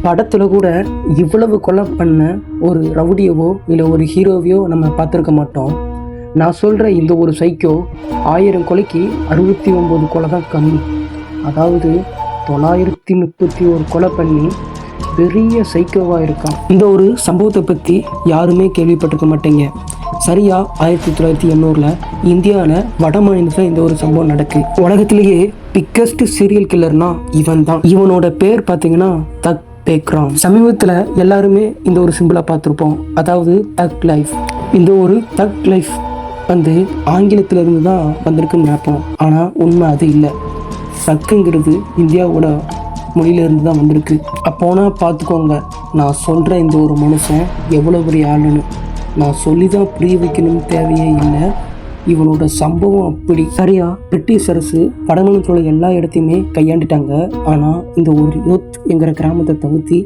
படத்தில் கூட இவ்வளவு கொலை பண்ண ஒரு ரவுடியவோ இல்லை ஒரு ஹீரோவையோ நம்ம பார்த்துருக்க மாட்டோம். நான் சொல்கிற இந்த ஒரு சைக்கோ 1000 கொலைக்கு 69 கொலை தான் கம்மி. அதாவது 931 கொலை பண்ணி பெரிய சைக்கோவாக இருக்கான். இந்த ஒரு சம்பவத்தை பற்றி யாருமே கேள்விப்பட்டிருக்க மாட்டீங்க. சரியா 1980 இந்தியாவில் வட மாநிலத்தில் இந்த ஒரு சம்பவம் நடக்கு. உலகத்திலேயே பிக்கஸ்ட் சீரியல் கில்லர்னா இவன் தான். இவனோட பேர் பார்த்தீங்கன்னா தக் பேக்ராம். சமீபத்தில் எல்லாருமே இந்த ஒரு சிம்பிளை பார்த்துருப்போம், அதாவது தக் லைஃப். இந்த ஒரு தக் லைஃப் ஆங்கிலத்திலிருந்து தான் வந்திருக்குன்னு நினைப்போம். ஆனால் உண்மை அது இல்லை. தக்குங்கிறது இந்தியாவோட மொழியிலேருந்து தான் வந்திருக்கு. அப்போனா பார்த்துக்கோங்க, நான் சொல்கிற இந்த ஒரு மனுஷன் எவ்வளோ பெரிய ஆளுன்னு. நான் சொல்லி தான் புரிய வைக்கணும்னு தேவையே இல்லை. இவனோட சம்பவம் அப்படி. சரியா பிரிட்டிஷ் அரசு வடமாநிலத்தோட எல்லா இடத்தையுமே கையாண்டுட்டாங்க. ஆனால் இந்த ஒரு யூத் என்கிற கிராமத்தை தவிர்த்து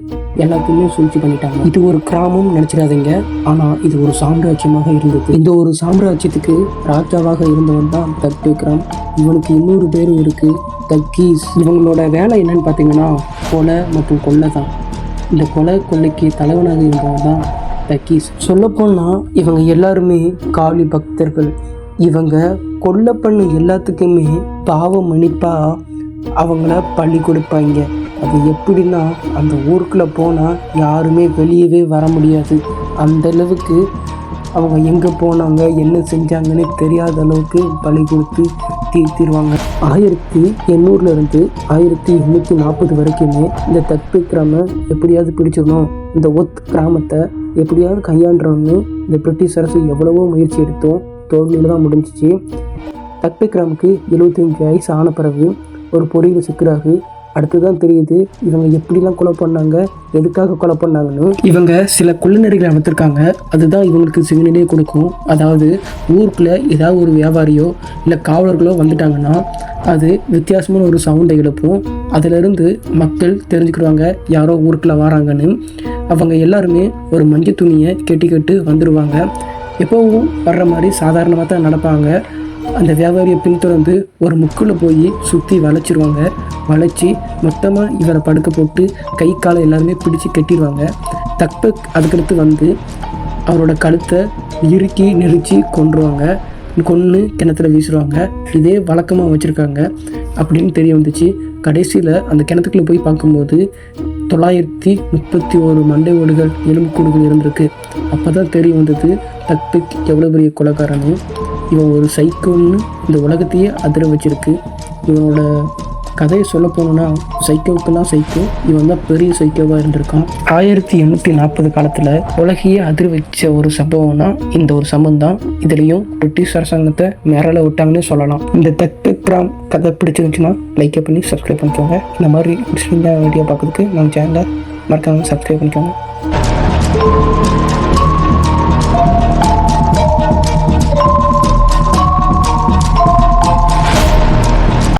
எல்லாத்தையுமே சூழ்ச்சி பண்ணிட்டாங்க. இது ஒரு கிராமம் நினச்சிடாதீங்க, ஆனால் இது ஒரு சாம்ராஜ்யமாக இருந்தது. இந்த ஒரு சாம்ராஜ்யத்துக்கு ராஜாவாக இருந்தவன் தான் தக் பேக்ராம். இவனுக்கு இன்னொரு பேரும் இருக்குது, தக்கீஸ். இவங்களோட வேலை என்னன்னு பார்த்தீங்கன்னா கொலை மற்றும் கொள்ளை தான். இந்த கொள்ளைக்கு தலைவனாக இருந்தவன் தான் தக்கீஸ். சொல்லப்போனால் இவங்க எல்லாருமே காளி பக்தர்கள். இவங்க கொலை பண்ண எல்லாத்துக்குமே பாவ மன்னிப்பாக அவங்கள பழி கொடுப்பாங்க. அது எப்படின்னா, அந்த ஊருக்குள்ளே போனால் யாருமே வெளியவே வர முடியாது. அந்த அளவுக்கு அவங்க எங்கே போனாங்க என்ன செஞ்சாங்கன்னு தெரியாத அளவுக்கு பழி கொடுத்து தீர்த்திடுவாங்க. 1800 1840 வரைக்குமே இந்த தக் பேக்ராமை எப்படியாவது பிடிச்சிடணும், இந்த ஒத் கிராமத்தை எப்படியாவது கையாண்டுறோம்னு இந்த பிரிட்டிஷ் அரசு எவ்வளவோ முயற்சி எடுத்தோம். தோல்வியில் தான் முடிஞ்சிச்சு. தக் பேக்ராமுக்கு 75 வயசு ஆன பிறகு ஒரு பொறியில் சிக்கிறாரு. அடுத்துதான் தெரியுது இவங்க எப்படிலாம் கொலை பண்ணாங்க, எதுக்காக கொலை பண்ணாங்கன்னு. இவங்க சில கொள்ளுநரிகளை வளர்த்துருக்காங்க. அதுதான் இவங்களுக்கு சிறுநிலையை கொடுக்கும். அதாவது ஊருக்குள்ளே ஏதாவது ஒரு வியாபாரியோ இல்லை காவலர்களோ வந்துட்டாங்கன்னா அது வித்தியாசமான ஒரு சவுண்டை எழுப்பும். அதிலிருந்து மக்கள் தெரிஞ்சுக்கிடுவாங்க யாரோ ஊருக்குள்ளே வராங்கன்னு. அவங்க எல்லாருமே ஒரு மஞ்சள் துணியை கெட்டிக்கிட்டு வந்துடுவாங்க. எப்போவும் வர்ற மாதிரி சாதாரணமாக தான் நடப்பாங்க. அந்த வியாபாரியை பின்தொடர்ந்து ஒரு முக்குள்ள போய் சுற்றி வளைச்சிருவாங்க. வளைச்சி மொத்தமாக இவரை படுக்க போட்டு கை காலை எல்லாருமே பிடிச்சி கட்டிடுவாங்க. தக்பேக் அதுக்கடுத்து அவரோட கழுத்தை இறுக்கி நெரிச்சு கொன்றுவாங்க. கொன்று கிணத்துல வீசுவாங்க. இதே வழக்கமாக வச்சுருக்காங்க அப்படின்னு தெரிய வந்துச்சு. கடைசியில் அந்த கிணத்துக்குள்ளே போய் பார்க்கும்போது 931 மண்டை ஓடுகள் எலும்புக்கூடுகள் இருந்திருக்கு. அப்போ தான் தெரிய வந்தது தக்பேக் எவ்வளோ பெரிய கொலைக்காரன்னு. இவன் ஒரு சைக்கோன்னு இந்த உலகத்தையே அதிர வச்சிருக்கு. இவனோட கதையை சொல்ல போனோன்னா சைக்கோவுக்கெல்லாம் சைக்கோ, இவன் தான் பெரிய சைக்கோவாக இருந்திருக்கான். 1840 காலத்தில் உலகையே அதிர வச்ச ஒரு சம்பவம்னா இந்த ஒரு சம்பவம் தான். இதுலேயும் பிரிட்டிஷ் அரசாங்கத்தை மிரள விட்டாங்கன்னு சொல்லலாம். இந்த தக் பேக்ராம் கதை பிடிச்சிருந்துச்சுன்னா லைக்கை பண்ணி சப்ஸ்கிரைப் பண்ணிக்கோங்க. இந்த மாதிரி இன்ட்ரெஸ்டிங்கான வீடியோ பார்க்கறதுக்கு நம்ம சேனலை மறக்காமல் சப்ஸ்கிரைப் பண்ணிக்கோங்க.